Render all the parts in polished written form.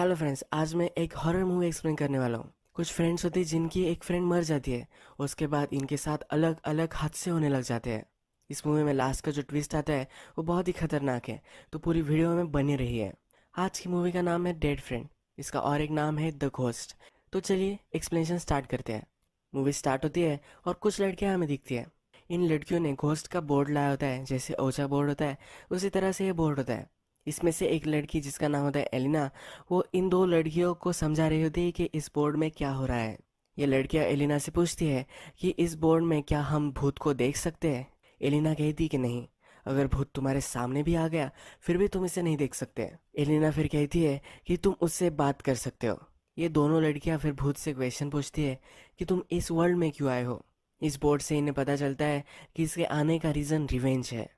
Hello friends, आज मैं एक हॉरर मूवी एक्सप्लेन करने वाला हूँ। कुछ फ्रेंड्स होते हैं जिनकी एक फ्रेंड मर जाती है। उसके बाद इनके साथ अलग अलग हादसे होने लग जाते हैं। इस मूवी में लास्ट का जो ट्विस्ट आता है वो बहुत ही खतरनाक है, तो पूरी वीडियो में बनी रही है। आज की मूवी का नाम है डेड फ्रेंड। इसका और एक नाम है द घोस्ट। तो चलिए एक्सप्लेनेशन स्टार्ट करते हैं। मूवी स्टार्ट होती है और कुछ लड़कियां हमें दिखती है। इन लड़कियों ने घोस्ट का बोर्ड लाया होता है, जैसे ओचा बोर्ड होता है उसी तरह से ये बोर्ड होता है। इसमें से एक लड़की जिसका नाम होता है एलिना, वो इन दो लड़कियों को समझा रही होती है कि इस बोर्ड में क्या हो रहा है। ये लड़कियां एलिना से पूछती है कि इस बोर्ड में क्या हम भूत को देख सकते हैं। एलिना कहती कि नहीं, अगर भूत तुम्हारे सामने भी आ गया फिर भी तुम इसे नहीं देख सकते। एलिना फिर कहती है कि तुम उससे बात कर सकते हो। ये दोनों लड़कियां फिर भूत से क्वेश्चन पूछती है कि तुम इस वर्ल्ड में क्यों आए हो। इस बोर्ड से इन्हें पता चलता है कि इसके आने का रीज़न रिवेंज है।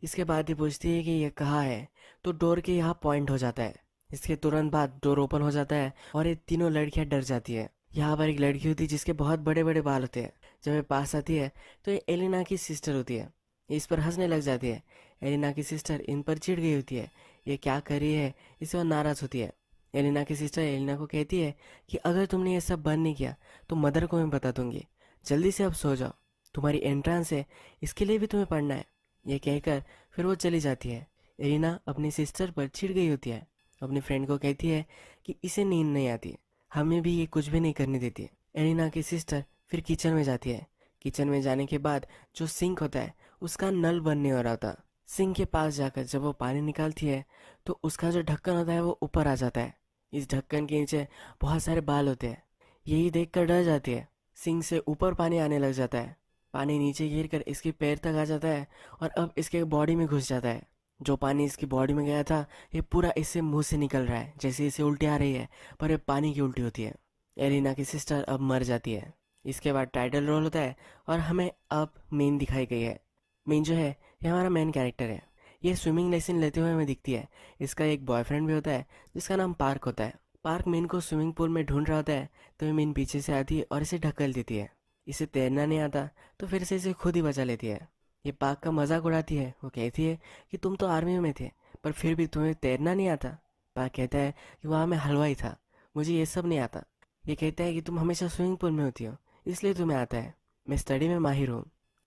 इसके बाद ये पूछती है कि ये कहाँ है, तो डोर के यहाँ पॉइंट हो जाता है। इसके तुरंत बाद डोर ओपन हो जाता है और ये तीनों लड़कियां डर जाती है। यहाँ पर एक लड़की होती है जिसके बहुत बड़े बड़े बाल होते हैं। जब ये पास आती है तो ये एलिना की सिस्टर होती है। ये इस पर हंसने लग जाती है। एलिना की सिस्टर इन पर चिढ़ गई होती है, ये क्या कर रही है, इससे वो नाराज़ होती है। एलिना की सिस्टर एलिना को कहती है कि अगर तुमने ये सब बंद नहीं किया तो मदर को मैं बता दूंगी। जल्दी से अब सो जाओ, तुम्हारी एंट्रेंस है, इसके लिए भी तुम्हें पढ़ना है। ये कहकर फिर वो चली जाती है। एलिना अपनी सिस्टर पर चिढ़ गई होती है। अपनी फ्रेंड को कहती है कि इसे नींद नहीं आती, हमें भी ये कुछ भी नहीं करने देती है। एलिना की सिस्टर फिर किचन में जाती है। किचन में जाने के बाद जो सिंक होता है उसका नल बंद नहीं हो रहा होता। सिंक के पास जाकर जब वो पानी निकालती है तो उसका जो ढक्कन होता है वो ऊपर आ जाता है। इस ढक्कन के नीचे बहुत सारे बाल होते हैं। यही देखकर डर जाती है। सिंक से ऊपर पानी आने लग जाता है। पानी नीचे गिर कर इसके पैर तक आ जाता है और अब इसके बॉडी में घुस जाता है। जो पानी इसकी बॉडी में गया था ये पूरा इससे मुंह से निकल रहा है, जैसे इसे उल्टी आ रही है, पर ये पानी की उल्टी होती है। एलिना की सिस्टर अब मर जाती है। इसके बाद टाइटल रोल होता है और हमें अब मेन दिखाई गई है। मेन जो है ये हमारा मेन कैरेक्टर है। ये स्विमिंग लेसन लेते हुए हमें दिखती है। इसका एक बॉयफ्रेंड भी होता है जिसका नाम पार्क होता है। पार्क मेन को स्विमिंग पूल में ढूंढ रहा होता है, तो ये मेन पीछे से आती है और इसे ढकेल देती है। इसे तैरना नहीं आता तो फिर से इसे खुद ही बचा लेती है। ये पार्क का मजाक उड़ाती है। वो कहती है कि तुम तो आर्मी में थे पर फिर भी तुम्हें तैरना नहीं आता। पार्क कहता है कि वहाँ मैं हलवाई था, मुझे ये सब नहीं आता। ये कहता है कि तुम हमेशा स्विमिंग पूल में होती हो इसलिए तुम्हें आता है, मैं स्टडी में माहिर हूँ।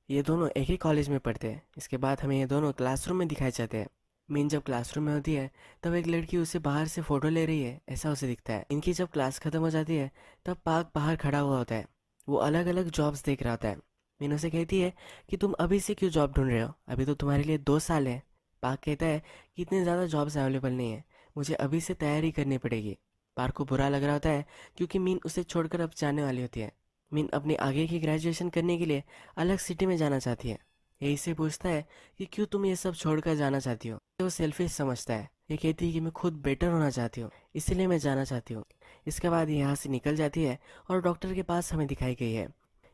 ये दोनों एक ही कॉलेज में पढ़ते हैं। इसके बाद हमें ये दोनों क्लासरूम में दिखाए जाते हैं। मीन जब क्लासरूम में होती है तब एक लड़की उसे बाहर से फोटो ले रही है, ऐसा उसे दिखता है। इनकी जब क्लास खत्म हो जाती है तब पार्क बाहर खड़ा हुआ होता है। वो अलग अलग जॉब्स देख रहा होता है। मीन उसे कहती है कि तुम अभी से क्यों जॉब ढूंढ रहे हो, अभी तो तुम्हारे लिए 2 साल है। पार्क कहता है कि इतने ज़्यादा जॉब्स अवेलेबल नहीं है, मुझे अभी से तैयारी करनी पड़ेगी। पार्क को बुरा लग रहा होता है क्योंकि मीन उसे छोड़कर अब जाने वाली होती है। मीन अपनी आगे की ग्रेजुएशन करने के लिए अलग सिटी में जाना चाहती है। ये इससे पूछता है कि क्यों तुम ये सब छोड़कर जाना चाहती हो। वो सेल्फिश समझता है। ये कहती है कि मैं खुद बेटर होना चाहती हूँ, इसलिए मैं जाना चाहती हूँ। इसके बाद ये यहाँ से निकल जाती है और डॉक्टर के पास हमें दिखाई गई है।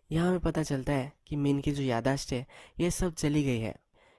यहाँ हमें पता चलता है कि मीन की जो याददाश्त है ये सब चली गई है।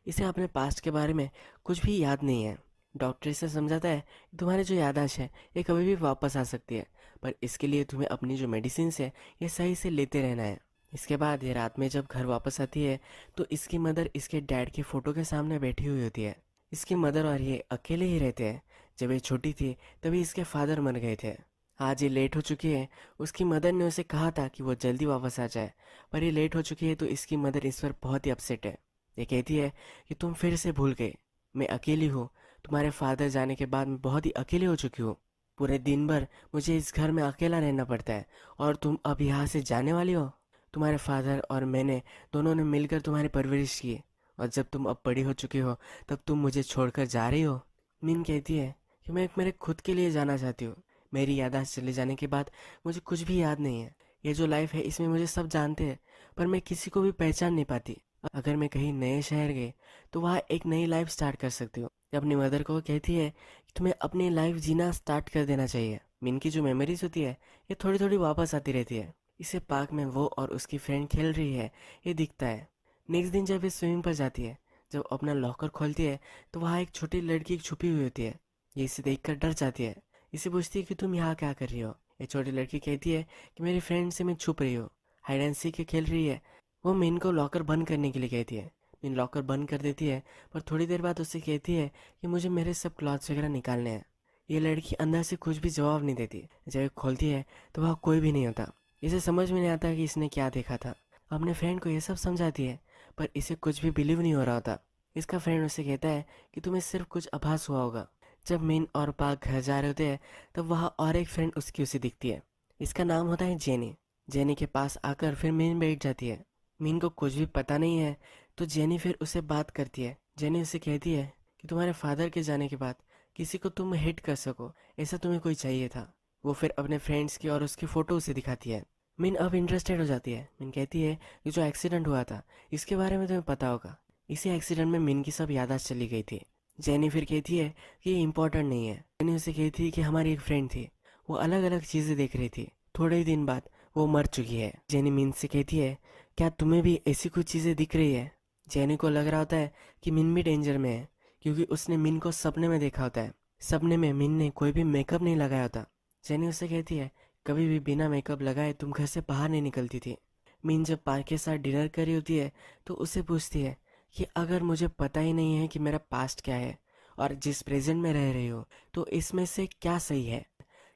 इसे अपने पास्ट के बारे में कुछ भी याद नहीं है। डॉक्टर इसे समझाता है कि तुम्हारी जो याददाश्त है ये कभी भी वापस आ सकती है, पर इसके लिए तुम्हें अपनी जो मेडिसिन है ये सही से लेते रहना है। इसके बाद ये रात में जब घर वापस आती है तो इसकी मदर इसके डैड की फ़ोटो के सामने बैठी हुई होती है। इसकी मदर और ये अकेले ही रहते हैं। जब ये छोटी थी तभी इसके फादर मर गए थे। आज ये लेट हो चुकी है। उसकी मदर ने उसे कहा था कि वो जल्दी वापस आ जाए, पर ये लेट हो चुकी है तो इसकी मदर इस पर बहुत ही अपसेट है। ये कहती है कि तुम फिर से भूल गए, मैं अकेली हूँ। तुम्हारे फादर जाने के बाद मैं बहुत ही अकेली हो चुकी हूँ। पूरे दिन भर मुझे इस घर में अकेला रहना पड़ता है और तुम अब यहाँ से जाने वाली हो। तुम्हारे फादर और मैंने दोनों ने मिलकर तुम्हारी परवरिश की, और जब तुम अब बड़ी हो चुकी हो तब तुम मुझे छोड़कर जा रही हो। मीन कहती है कि मैं मेरे खुद के लिए जाना चाहती हूँ। मेरी याददाश्त चले जाने के बाद मुझे कुछ भी याद नहीं है। ये जो लाइफ है इसमें मुझे सब जानते हैं पर मैं किसी को भी पहचान नहीं पाती। अगर मैं कहीं नए शहर गई तो वहाँ एक नई लाइफ स्टार्ट कर सकती हूँ। अपनी मदर को कहती है कि तुम्हें अपनी लाइफ जीना स्टार्ट कर देना चाहिए। मीन की जो मेमोरीज होती है ये थोड़ी थोड़ी वापस आती रहती है। इसे पार्क में वो और उसकी फ्रेंड खेल रही है ये दिखता है। नेक्स्ट दिन जब ये स्विमिंग पर जाती है, जब अपना लॉकर खोलती है तो वहाँ एक छोटी लड़की छुपी हुई होती है। ये इसे देखकर डर जाती है। इसे पूछती है कि तुम यहाँ क्या कर रही हो। ये छोटी लड़की कहती है कि मेरी फ्रेंड से मैं छुप रही हूँ, हाइड एंड सीक खेल रही है। वो मीन को लॉकर बंद करने के लिए कहती है। मीन लॉकर बंद कर देती है, पर थोड़ी देर बाद उससे कहती है कि मुझे मेरे सब क्लॉथ्स वगैरह निकालने हैं। ये लड़की अंदर से कुछ भी जवाब नहीं देती। जब ये खोलती है तो वहाँ कोई भी नहीं होता। इसे समझ में नहीं आता कि इसने क्या देखा था। अपने फ्रेंड को ये सब समझाती है, पर इसे कुछ भी बिलीव नहीं हो रहा होता। इसका फ्रेंड उसे कहता है कि तुम्हें सिर्फ कुछ आभास हुआ होगा। जब मिन और पाक घर जा रहे होते हैं तब वहाँ और एक फ्रेंड उसकी उसे दिखती है। इसका नाम होता है जेनी। जेनी के पास आकर फिर मिन बैठ जाती है। मिन को कुछ भी पता नहीं है, तो जेनी फिर उसे बात करती है। जेनी उसे कहती है कि तुम्हारे फादर के जाने के बाद किसी को तुम हिट कर सको, ऐसा तुम्हें कोई चाहिए था। वो फिर अपने फ्रेंड्स की और उसकी फ़ोटो उसे दिखाती है। मिन अब इंटरेस्टेड हो जाती है। मिन कहती है कि जो एक्सीडेंट हुआ था इसके बारे में तुम्हें पता होगा। इसी एक्सीडेंट में मिन की सब याददाश्त चली गई थी। जेनी फिर कहती है कि ये इम्पोर्टेंट नहीं है। जेनी उसे कहती है कि हमारी एक फ्रेंड थी, वो अलग अलग चीज़ें देख रही थी, थोड़े ही दिन बाद वो मर चुकी है। जेनी मिन से कहती है क्या तुम्हें भी ऐसी कुछ चीज़ें दिख रही है। जेनी को लग रहा होता है कि मिन भी डेंजर में है, क्योंकि उसने मिन को सपने में देखा होता है। सपने में मिन ने कोई भी मेकअप नहीं लगाया होता। जेनी उसे कहती है कभी भी बिना मेकअप लगाए तुम घर से बाहर नहीं निकलती थी। मिन जब पार्क के साथ डिनर कर रही होती है तो उसे पूछती है कि अगर मुझे पता ही नहीं है कि मेरा पास्ट क्या है और जिस प्रेजेंट में रह रही हो, तो इसमें से क्या सही है,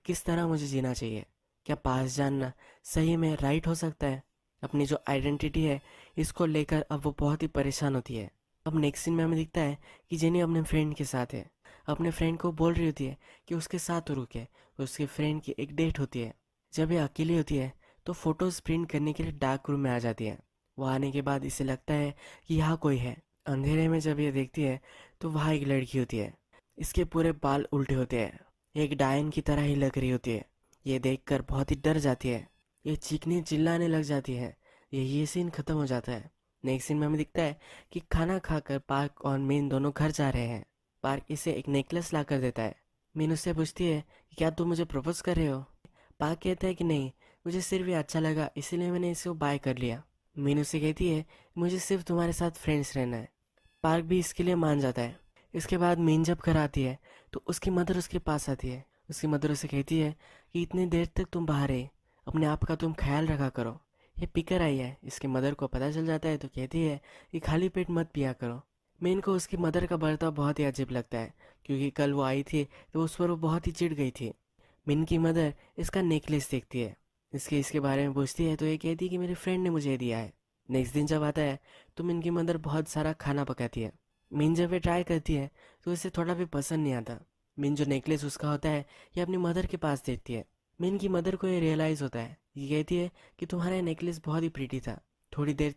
किस तरह मुझे जीना चाहिए। क्या पास्ट जानना सही में राइट हो सकता है। अपनी जो आइडेंटिटी है इसको लेकर अब वो बहुत ही परेशान होती है। अब नेक्स्ट सीन में हमें दिखता है कि जेनी अपने फ्रेंड के साथ है। अपने फ्रेंड को बोल रही होती है कि उसके साथ रुके। उसके फ्रेंड की एक डेट होती है। जब ये अकेली होती है तो फोटोज प्रिंट करने के लिए डार्क रूम में आ जाती है। वो आने के बाद इसे लगता है कि यहाँ कोई है। अंधेरे में जब ये देखती है तो वहाँ एक लड़की होती है। इसके पूरे बाल उल्टे होते हैं, एक डायन की तरह ही लग रही होती है। ये देखकर बहुत ही डर जाती है। ये चीखने चिल्लाने लग जाती है। ये सीन खत्म हो जाता है। नेक्स्ट सीन में हमें दिखता है कि खाना खाकर पार्क और मीन दोनों घर जा रहे हैं। पार्क इसे एक नेकलेस ला कर देता है। मीन उससे पूछती है कि क्या तुम मुझे प्रपोज कर रहे हो। पार्क कहता है कि नहीं, मुझे सिर्फ ये अच्छा लगा इसीलिए मैंने इसे बाय कर लिया। मीन उसे कहती है मुझे सिर्फ तुम्हारे साथ फ्रेंड्स रहना है। पार्क भी इसके लिए मान जाता है। इसके बाद मीन जब घर आती है तो उसकी मदर उसके पास आती है। उसकी मदर उसे कहती है कि इतनी देर तक तुम बाहर रहे, अपने आप का तुम ख्याल रखा करो। ये पीकर आई है। इसकी मदर को पता चल जाता है तो कहती है कि खाली पेट मत पिया करो। मीन को उसकी मदर का बर्ताव बहुत ही अजीब लगता है, क्योंकि कल वो आई थी तो उस पर वो बहुत ही चिढ़ गई थी। मिन की मदर इसका नेकलेस देखती है, इसके बारे में पूछती है तो ये कहती है कि मेरे फ्रेंड ने मुझे दिया है। नेक्स्ट दिन जब आता है तो मिन की मदर बहुत सारा खाना पकाती है। मिन जब ये ट्राई करती है तो इसे थोड़ा भी पसंद नहीं आता। मिन जो नेकलेस उसका होता है ये अपनी मदर के पास देती है। मिन की मदर को ये रियलाइज़ होता है। ये कहती है कि तुम्हारा नेकलेस बहुत ही प्रीटी था, थोड़ी देर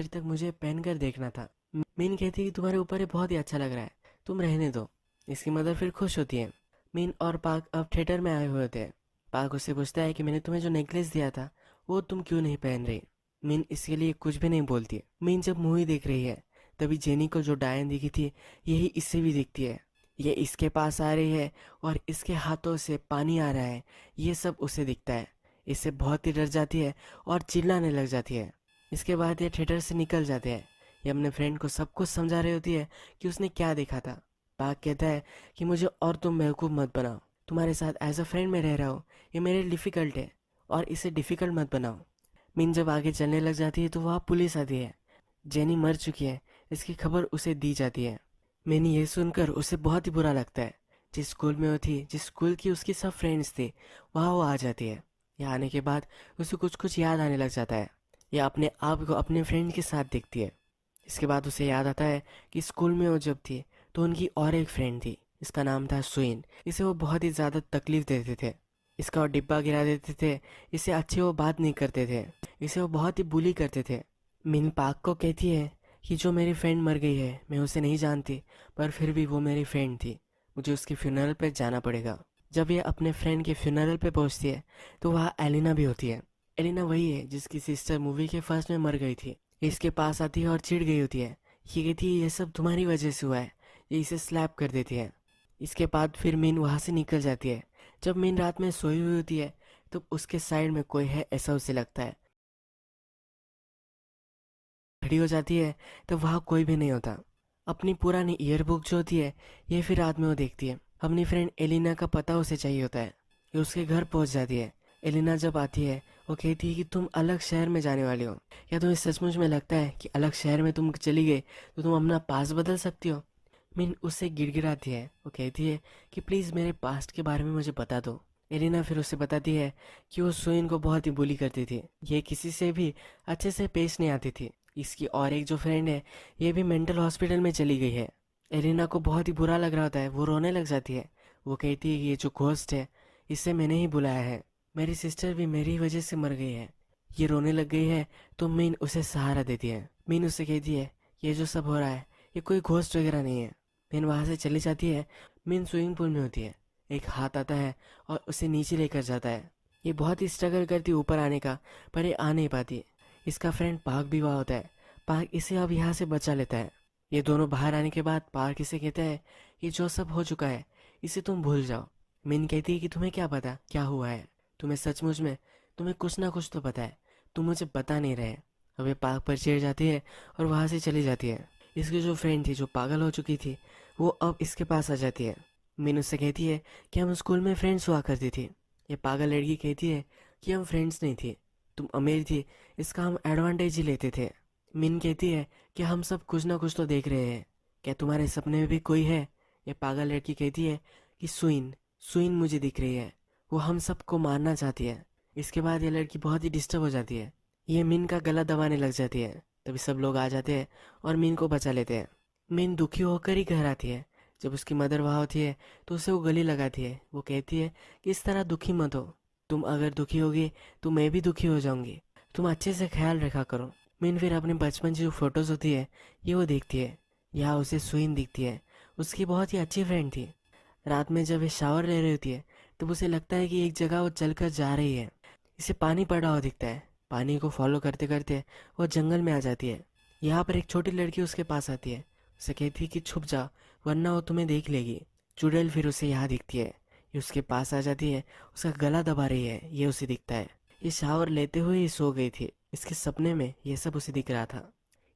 तक मुझे पहन कर देखना था। मिन कहती है कि तुम्हारे ऊपर ये बहुत ही अच्छा लग रहा है, तुम रहने दो। इसकी मदर फिर खुश होती है। मिन और पाक अब थिएटर में आए हुए होते हैं। पाक उससे पूछता है कि मैंने तुम्हें जो नेकलेस दिया था वो तुम क्यों नहीं पहन रही। मिन इसके लिए कुछ भी नहीं बोलती। मिन जब मूवी देख रही है तभी जेनी को जो डायन दिखी थी यही इससे भी दिखती है। ये इसके पास आ रही है और इसके हाथों से पानी आ रहा है, ये सब उसे दिखता है। इससे बहुत ही डर जाती है और चिल्लाने लग जाती है। इसके बाद ये थिएटर से निकल जाते हैं। ये अपने फ्रेंड को सब कुछ समझा रही होती है कि उसने क्या देखा था। पाक कहता है कि मुझे और तुम बेवकूफ़ मत बनाओ, तुम्हारे साथ एज अ फ्रेंड में रह रहा हूँ, ये मेरे लिए डिफ़िकल्ट है और इसे डिफ़िकल्ट मत बनाओ। मिन जब आगे चलने लग जाती है तो वहाँ पुलिस आती है। जेनी मर चुकी है, इसकी खबर उसे दी जाती है। मैंने ये सुनकर उसे बहुत ही बुरा लगता है। जिस स्कूल में वो थी, जिस स्कूल की उसकी सब फ्रेंड्स थे, वहाँ वो आ जाती है। यहाँ आने के बाद उसे कुछ कुछ याद आने लग जाता है। यह अपने आप को अपने फ्रेंड के साथ देखती है। इसके बाद उसे याद आता है कि स्कूल में वो जब थी तो उनकी और एक फ्रेंड थी, इसका नाम था सुइन। इसे वो बहुत ही ज़्यादा तकलीफ देते थे, इसका वो डिब्बा गिरा देते थे, इसे अच्छे वो बात नहीं करते थे, इसे वो बहुत ही बुली करते थे। मिन पाक को कहती है कि जो मेरी फ्रेंड मर गई है मैं उसे नहीं जानती, पर फिर भी वो मेरी फ्रेंड थी, मुझे उसके फ्यूनरल पे जाना पड़ेगा। जब ये अपने फ्रेंड के फ्यूनरल पे पहुंचती है तो वहाँ एलिना भी होती है। एलिना वही है जिसकी सिस्टर मूवी के फर्स्ट में मर गई थी। ये इसके पास आती है और चिढ़ गई होती है। ये कहती है ये सब तुम्हारी वजह से हुआ है। ये इसे स्लैप कर देती है। इसके बाद फिर मीन वहाँ से निकल जाती है। जब मीन रात में सोई हुई होती है तो उसके साइड में कोई है ऐसा उसे लगता है। खड़ी हो जाती है तो वहाँ कोई भी नहीं होता। अपनी पुरानी ईयरबुक जो होती है ये फिर रात में वो देखती है। अपनी फ्रेंड एलिना का पता उसे चाहिए होता है। ये उसके घर पहुँच जाती है। एलिना जब आती है वो कहती है कि तुम अलग शहर में जाने वाली हो, या तुम्हें सचमुच में लगता है कि अलग शहर में तुम चली गई तो तुम अपना पास बदल सकती हो। मिन उससे गिड़गिड़ाती है। वो कहती है कि प्लीज़ मेरे पास्ट के बारे में मुझे बता दो। एलिना फिर उसे बताती है कि वो सुइन को बहुत ही बुली करती थी, ये किसी से भी अच्छे से पेश नहीं आती थी। इसकी और एक जो फ्रेंड है ये भी मेंटल हॉस्पिटल में चली गई है। एलिना को बहुत ही बुरा लग रहा होता है, वो रोने लग जाती है। वो कहती है कि ये जो घोस्ट है इसे मैंने ही बुलाया है, मेरी सिस्टर भी मेरी वजह से मर गई है। ये रोने लग गई है तो मीन उसे सहारा देती है। मीन उसे कहती है ये जो सब हो रहा है ये कोई घोस्ट वगैरह नहीं है। मीन वहाँ से चली जाती है। मीन स्विमिंग पूल में होती है। एक हाथ आता है और उसे नीचे लेकर जाता है। ये बहुत ही स्ट्रगल करती है ऊपर आने का, पर ये आ नहीं पाती। इसका फ्रेंड पार्क भी वहाँ होता है। पार्क इसे अब यहाँ से बचा लेता है। ये दोनों बाहर आने के बाद पार्क इसे कहता है कि जो सब हो चुका है इसे तुम भूल जाओ। मीन कहती है कि तुम्हें क्या पता क्या हुआ है, तुम्हें सचमुच में तुम्हें कुछ ना कुछ तो पता है, तुम मुझे बता नहीं रहे। अब ये पार्क पर चढ़ जाती है और वहाँ से चली जाती है। इसकी जो फ्रेंड थी जो पागल हो चुकी थी वो अब इसके पास आ जाती है। मीनू से कहती है कि हम स्कूल में फ्रेंड्स हुआ करती थी। ये पागल लड़की कहती है कि हम फ्रेंड्स नहीं थी, तुम अमीर थी, इसका हम एडवांटेज ही लेते थे। मीन कहती है कि हम सब कुछ ना कुछ तो देख रहे हैं, क्या तुम्हारे सपने में भी कोई है? ये पागल लड़की कहती है कि सुइन सुइन मुझे दिख रही है, वो हम सबको मारना चाहती है। इसके बाद ये लड़की बहुत ही डिस्टर्ब हो जाती है। ये मीन का गला दबाने लग जाती है। तभी सब लोग आ जाते हैं और मीन को बचा लेते हैं। मीन दुखी होकर ही घर आती है। जब उसकी मदर वहाँ होती है तो उसे वो गले लगाती है। वो कहती है कि इस तरह दुखी मत हो, तुम अगर दुखी होगी तो मैं भी दुखी हो जाऊंगी, तुम अच्छे से ख्याल रखा करो। मीन फिर अपने बचपन की जो फोटोज होती है ये वो देखती है। यहाँ उसे सुइन दिखती है, उसकी बहुत ही अच्छी फ्रेंड थी। रात में जब ये शावर ले रही होती है तब उसे लगता है कि एक जगह वो चल कर जा रही है। इसे पानी पड़ा हुआ दिखता है। पानी को फॉलो करते करते वो जंगल में आ जाती है। यहाँ पर एक छोटी लड़की उसके पास आती है। उसे कहती है कि छुप जा वरना वो तुम्हें देख लेगी। चुड़ैल फिर उसे यहाँ दिखती है। ये उसके पास आ जाती है, उसका गला दबा रही है, ये उसे दिखता है। ये शावर लेते हुए ही सो गई थी। इसके सपने में ये सब उसे दिख रहा था।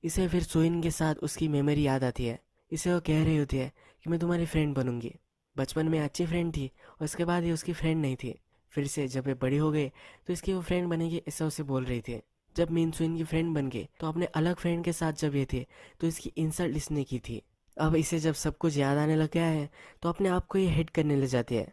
इसे फिर सोइन के साथ उसकी मेमोरी याद आती है। इसे वो कह रही होती है कि मैं तुम्हारी फ्रेंड बनूंगी। बचपन में अच्छी फ्रेंड थी और उसके बाद ये उसकी फ्रेंड नहीं थी। फिर से जब ये बड़ी हो गई तो इसकी वो फ्रेंड बनेगी ऐसा उसे बोल रही थी। जब मीन सुइन की फ्रेंड बन गई तो अपने अलग फ्रेंड के साथ जब ये थे तो इसकी इंसल्ट इसने की थी। अब इसे जब सब कुछ याद आने लग गया है तो अपने आप को ये हिट करने लग जाती है।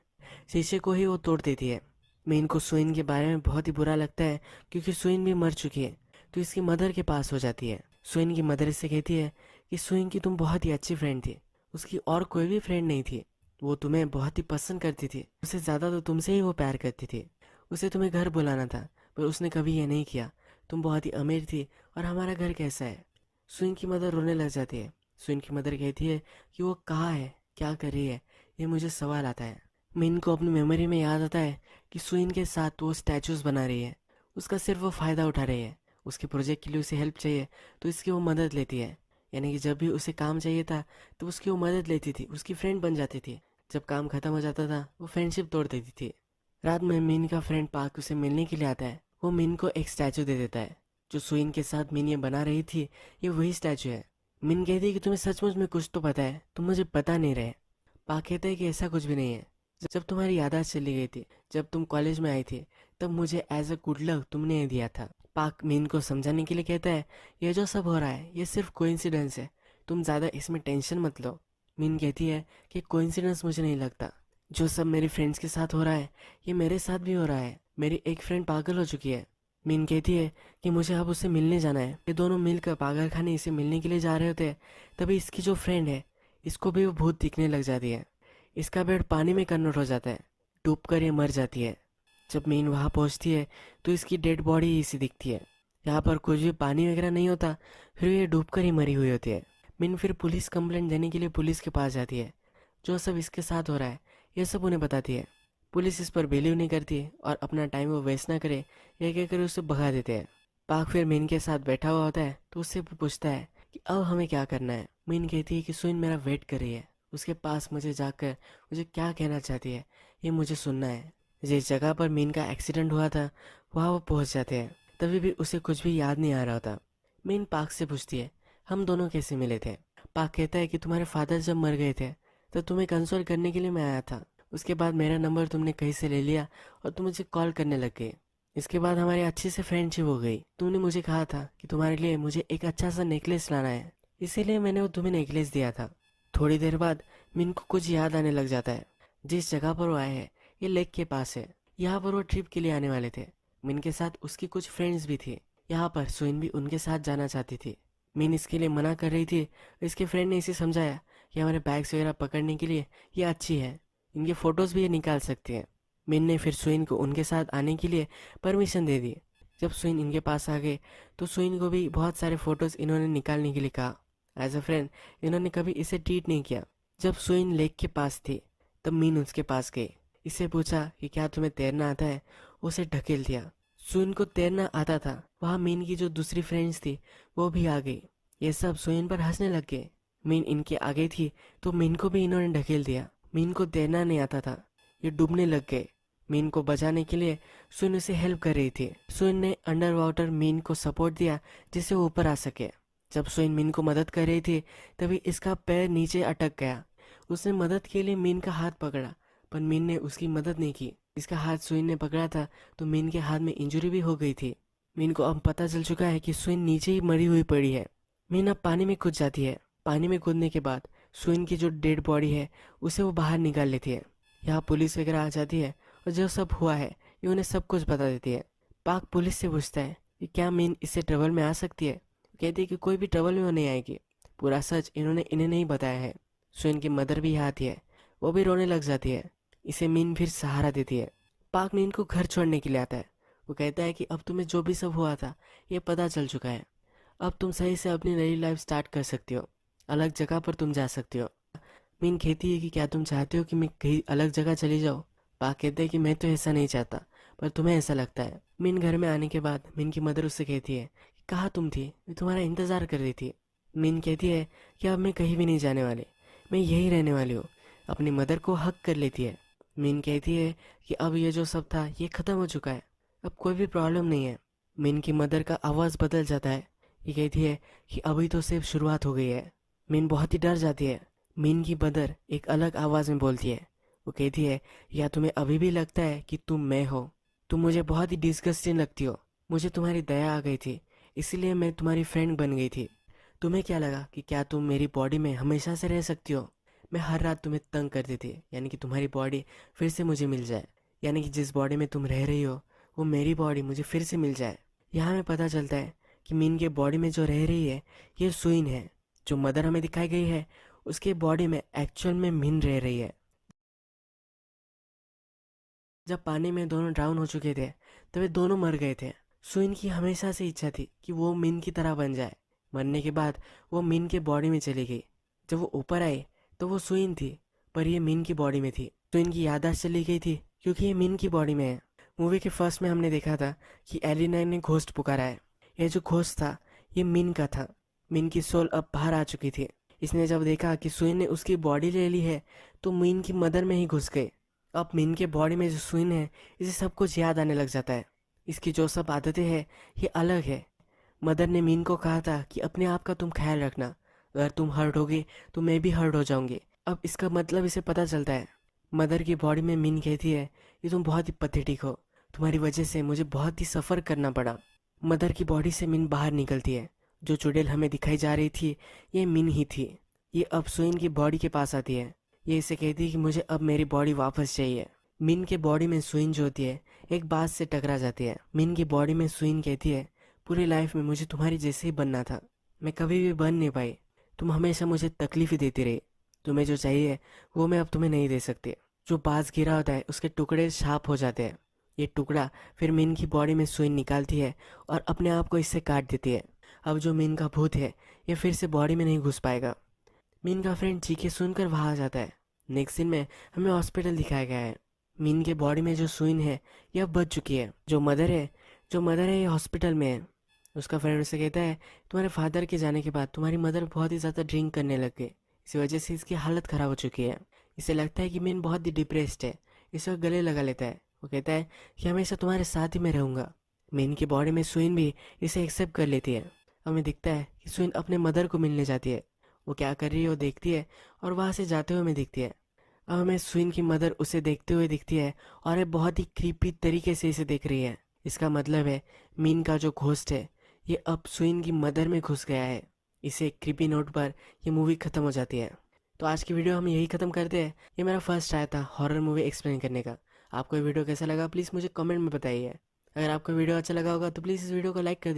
शीशे को ही वो तोड़ देती है। मीन को सुइन के बारे में बहुत ही बुरा लगता है क्योंकि सुइन भी मर चुकी है। तो इसकी मदर के पास हो जाती है। सुइन की मदर इससे कहती है कि सुइन की तुम बहुत ही अच्छी फ्रेंड थी, उसकी और कोई भी फ्रेंड नहीं थी, वो तुम्हें बहुत ही पसंद करती थी, उससे ज़्यादा तो तुमसे ही वो प्यार करती थी। उसे तुम्हें घर बुलाना था पर उसने कभी ये नहीं किया। तुम बहुत ही अमीर थी और हमारा घर कैसा है। सुइन की मदर रोने लग जाती है। सुइन की मदर कहती है कि वो कहाँ है, क्या कर रही है, ये मुझे सवाल आता है। मिन को अपनी मेमोरी में याद आता है कि सुइन के साथ वो स्टैचूज बना रही है, उसका सिर्फ वो फ़ायदा उठा रही है। उसके प्रोजेक्ट के लिए उसे हेल्प चाहिए तो इसकी वो मदद लेती है। यानी कि जब भी उसे काम चाहिए था तो उसकी वो मदद लेती थी, उसकी फ्रेंड बन जाती थी। जब काम खत्म हो जाता था वो फ्रेंडशिप तोड़ देती थी। रात में मिन का फ्रेंड पार्क उसे मिलने के लिए आता है। वो मिन को एक स्टैचू दे देता है। जो सुइन के साथ मिन ये बना रही थी ये वही स्टैचू है। मिन कहती है कि तुम्हें सचमुच में कुछ तो पता है, तुम मुझे बता नहीं रहे। पार्क कहता है कि ऐसा कुछ भी नहीं है। जब तुम्हारी याददाश्त चली गई थी, जब तुम कॉलेज में आई थी, तब मुझे एज अ गुड लक तुमने ये दिया था। पार्क मीन को समझाने के लिए कहता है ये जो सब हो रहा है ये सिर्फ कोइंसिडेंस है, तुम ज़्यादा इसमें टेंशन मत लो। मीन कहती है कि कोइंसिडेंस मुझे नहीं लगता, जो सब मेरी फ्रेंड्स के साथ हो रहा है ये मेरे साथ भी हो रहा है। मेरी एक फ्रेंड पागल हो चुकी है। मीन कहती है कि मुझे अब उससे मिलने जाना है। ये दोनों मिलकर पागल खाने इसे मिलने के लिए जा रहे होते हैं। तभी इसकी जो फ्रेंड है इसको भी वो भूत दिखने लग जाती है। इसका बेड पानी में कन्वर्ट हो जाता है, डूब कर ये मर जाती है। जब मीन वहाँ पहुँचती है तो इसकी डेड बॉडी इसी दिखती है। यहाँ पर कुछ भी पानी वगैरह नहीं होता, फिर ये डूब कर ही मरी हुई होती है। मीन फिर पुलिस कंप्लेंट देने के लिए पुलिस के पास जाती है। जो सब इसके साथ हो रहा है ये सब उन्हें बताती है। पुलिस इस पर बिलीव नहीं करती और अपना टाइम वो वेस्ट ना करे ये कहकर उसे भगा देते हैं। पार्क फिर मीन के साथ बैठा हुआ होता है तो उससे पूछता है कि अब हमें क्या करना है। मीन कहती है कि सुइन मेरा वेट कर रही है, उसके पास मुझे जाकर मुझे क्या कहना चाहती है ये मुझे सुनना है। जिस जगह पर मीन का एक्सीडेंट हुआ था वहाँ वो पहुँच जाते हैं। तभी भी उसे कुछ भी याद नहीं आ रहा होता। मीन पार्क से पूछती है हम दोनों कैसे मिले थे। पार्क कहता है कि तुम्हारे फादर जब मर गए थे तो तुम्हें कंसोल करने के लिए मैं आया था। उसके बाद मेरा नंबर तुमने कहीं से ले लिया और तुम मुझे कॉल करने लग गए। इसके बाद हमारी अच्छी से फ्रेंडशिप हो गई। तुमने मुझे कहा था कि तुम्हारे लिए मुझे एक अच्छा सा नेकलेस लाना है, इसीलिए मैंने वो तुम्हें नेकलेस दिया था। थोड़ी देर बाद मिन को कुछ याद आने लग जाता है। जिस जगह पर वो आए हैं ये लेक के पास है। यहाँ पर वो ट्रिप के लिए आने वाले थे। मिन के साथ उसकी कुछ फ्रेंड्स भी थे। यहाँ पर सुइन भी उनके साथ जाना चाहती थी। मिन इसके लिए मना कर रही थी। इसके फ्रेंड ने इसे समझाया कि हमारे बैग्स वगैरह पकड़ने के लिए ये अच्छी है, इनके फ़ोटोज़ भी ये निकाल सकती है। मिन ने फिर सुइन को उनके साथ आने के लिए परमिशन दे दी। जब सुइन इनके पास आ गए तो सुइन को भी बहुत सारे फ़ोटोज़ इन्होंने निकालने के लिए कहा। एज अ फ्रेंड इन्होंने कभी इसे ट्रीट नहीं किया। जब सुइन लेक के पास थी तब मीन उसके पास गई। इससे पूछा कि क्या तुम्हें तैरना आता है। उसे ढकेल दिया। सुइन को तैरना आता था। वहाँ मीन की जो दूसरी फ्रेंड्स थी वो भी आ गई। ये सब सुइन पर हंसने लग गए। मीन इनके आगे थी तो मीन को भी इन्होंने ढकेल दिया। मीन को तैरना नहीं आता था, ये डूबने लग गए। मीन को बचाने के लिए सुइन उसे हेल्प कर रही थी। सुइन ने अंडर वाटर मीन को सपोर्ट दिया जिससे वो ऊपर आ सके। जब सुइन मीन को मदद कर रही थी तभी इसका पैर नीचे अटक गया। उसने मदद के लिए मीन का हाथ पकड़ा पर मीन ने उसकी मदद नहीं की। इसका हाथ सुइन ने पकड़ा था तो मीन के हाथ में इंजरी भी हो गई थी। मीन को अब पता चल चुका है कि सुइन नीचे ही मरी हुई पड़ी है। मीन अब पानी में कूद जाती है। पानी में कूदने के बाद सुइन की जो डेड बॉडी है उसे वो बाहर निकाल लेती है। यहाँ पुलिस वगैरह आ जाती है और जो सब हुआ है ये उन्हें सब कुछ बता देती है। पाक पुलिस से पूछता है कि क्या मीन इससे ट्रबल में आ सकती है। कहती है कि कोई भी ट्रबल में वो नहीं आएगी। पूरा सच इन्होंने इन्हें नहीं बताया है। सुइन की मदर भी यहाँ आती है, वो भी रोने लग जाती है। इसे मीन फिर सहारा देती है। पाक मीन को घर छोड़ने के लिए आता है। वो कहता है कि अब तुम्हें जो भी सब हुआ था ये पता चल चुका है। अब तुम सही से अपनी नई लाइफ स्टार्ट कर सकती हो, अलग जगह पर तुम जा सकती हो। मीन कहती है कि क्या तुम चाहते हो कि मैं कहीं अलग जगह चली जाऊँ। पाक कहते हैं कि मैं तो ऐसा नहीं चाहता पर तुम्हें ऐसा लगता है। मीन घर में आने के बाद मीन की मदर उससे कहती है कि कहाँ तुम थी, मैं तुम्हारा इंतज़ार कर रही थी। मीन कहती है कि अब मैं कहीं भी नहीं जाने वाली, मैं यहीं रहने वाली हूँ। अपनी मदर को हक कर लेती है। मीन कहती है कि अब ये जो सब था ये ख़त्म हो चुका है, अब कोई भी प्रॉब्लम नहीं है। मीन की मदर का आवाज़ बदल जाता है। ये कहती है कि अभी तो सिर्फ शुरुआत हो गई है। मीन बहुत ही डर जाती है। मीन की मदर एक अलग आवाज़ में बोलती है। वो कहती है या तुम्हें अभी भी लगता है कि तुम मैं हो। तुम मुझे बहुत ही डिस्गस्टिंग लगती हो। मुझे तुम्हारी दया आ गई थी इसीलिए मैं तुम्हारी फ्रेंड बन गई थी। तुम्हें क्या लगा कि क्या तुम मेरी बॉडी में हमेशा से रह सकती हो। मैं हर रात तुम्हें तंग करती थी, यानी कि तुम्हारी बॉडी फिर से मुझे मिल जाए, यानी कि जिस बॉडी में तुम रह रही हो वो मेरी बॉडी मुझे फिर से मिल जाए। यहाँ हमें पता चलता है कि मीन के बॉडी में जो रह रही है ये सुइन है। जो मदर हमें दिखाई गई है उसके बॉडी में एक्चुअल में मीन रह रही है। जब पानी में दोनों ड्राउन हो चुके थे तब वे दोनों मर गए थे। सुइन की हमेशा से इच्छा थी कि वो मीन की तरह बन जाए। मरने के बाद वो मीन के बॉडी में चली गई। जब वो ऊपर आई तो वो सुइन थी पर ये मीन की बॉडी में थी। सुइन की याददाश्त चली गई थी क्योंकि ये मीन की बॉडी में है। मूवी के फर्स्ट में हमने देखा था कि एलिना ने घोस्ट पुकारा है। ये जो घोस्ट था ये मीन का था। मीन की सोल अब बाहर आ चुकी थी। इसने जब देखा कि सुइन ने उसकी बॉडी ले ली है तो मीन की मदर में ही घुस गई। अब मीन के बॉडी में जो सुइन है इसे सब कुछ याद आने लग जाता है। इसकी जो सब आदतें हैं ये अलग है। मदर ने मीन को कहा था कि अपने आप का तुम ख्याल रखना, अगर तुम हर्ट होगे तो मैं भी हर्ट हो जाऊंगी। अब इसका मतलब इसे पता चलता है। मदर की बॉडी में मीन कहती है कि तुम बहुत ही पथेटिक हो, तुम्हारी वजह से मुझे बहुत ही सफ़र करना पड़ा। मदर की बॉडी से मीन बाहर निकलती है। जो चुड़ैल हमें दिखाई जा रही थी ये मीन ही थी। ये अब सुइन की बॉडी के पास आती है। ये इसे कहती है कि मुझे अब मेरी बॉडी वापस चाहिए। मिन के बॉडी में सुइन जो होती है एक बात से टकरा जाती है। मिन की बॉडी में सुइन कहती है पूरी लाइफ में मुझे तुम्हारी जैसे ही बनना था, मैं कभी भी बन नहीं पाई। तुम हमेशा मुझे तकलीफ ही देती रही। तुम्हें जो चाहिए वो मैं अब तुम्हें नहीं दे सकती। जो बाज गिरा होता है उसके टुकड़े शार्प हो जाते हैं। ये टुकड़ा फिर मिन की बॉडी में सुइन निकालती है और अपने आप को इससे काट देती है। अब जो मिन का भूत है ये फिर से बॉडी में नहीं घुस पाएगा। मिन का फ्रेंड चीखे सुनकर वहाँ आ जाता है। नेक्स्ट सीन में हमें हॉस्पिटल दिखाया गया है। मिन के बॉडी में जो सुइन है यह बच चुकी है। जो मदर है ये हॉस्पिटल में है। उसका फ्रेंड उसे कहता है तुम्हारे फादर के जाने के बाद तुम्हारी मदर बहुत ही ज़्यादा ड्रिंक करने लग गई, इसी वजह से इसकी हालत ख़राब हो चुकी है। इसे लगता है कि मिन बहुत ही डिप्रेस्ड है। इसे गले लगा लेता है। वो कहता है कि हमेशा तुम्हारे साथ ही मैं रहूँगा। मिन की बॉडी में सुइन भी इसे एक्सेप्ट कर लेती है। हमें दिखता है कि सुइन अपने मदर को मिलने जाती है। वो क्या कर रही है वो देखती है और वहाँ से जाते हुए हमें दिखती है। अब हमें सुइन की मदर उसे देखते हुए दिखती है और ये बहुत ही क्रीपी तरीके से इसे देख रही है। इसका मतलब है मीन का जो घोस्ट है ये अब सुइन की मदर में घुस गया है। इसे एक क्रीपी नोट पर यह मूवी ख़त्म हो जाती है। तो आज की वीडियो हम यही ख़त्म करते हैं। ये मेरा फर्स्ट ट्राई था हॉरर मूवी एक्सप्लेन करने का। आपको ये वीडियो कैसा लगा प्लीज़ मुझे कमेंट में बताइए। अगर आपको वीडियो अच्छा लगा होगा तो प्लीज़ इस वीडियो को लाइक कर दीजिए।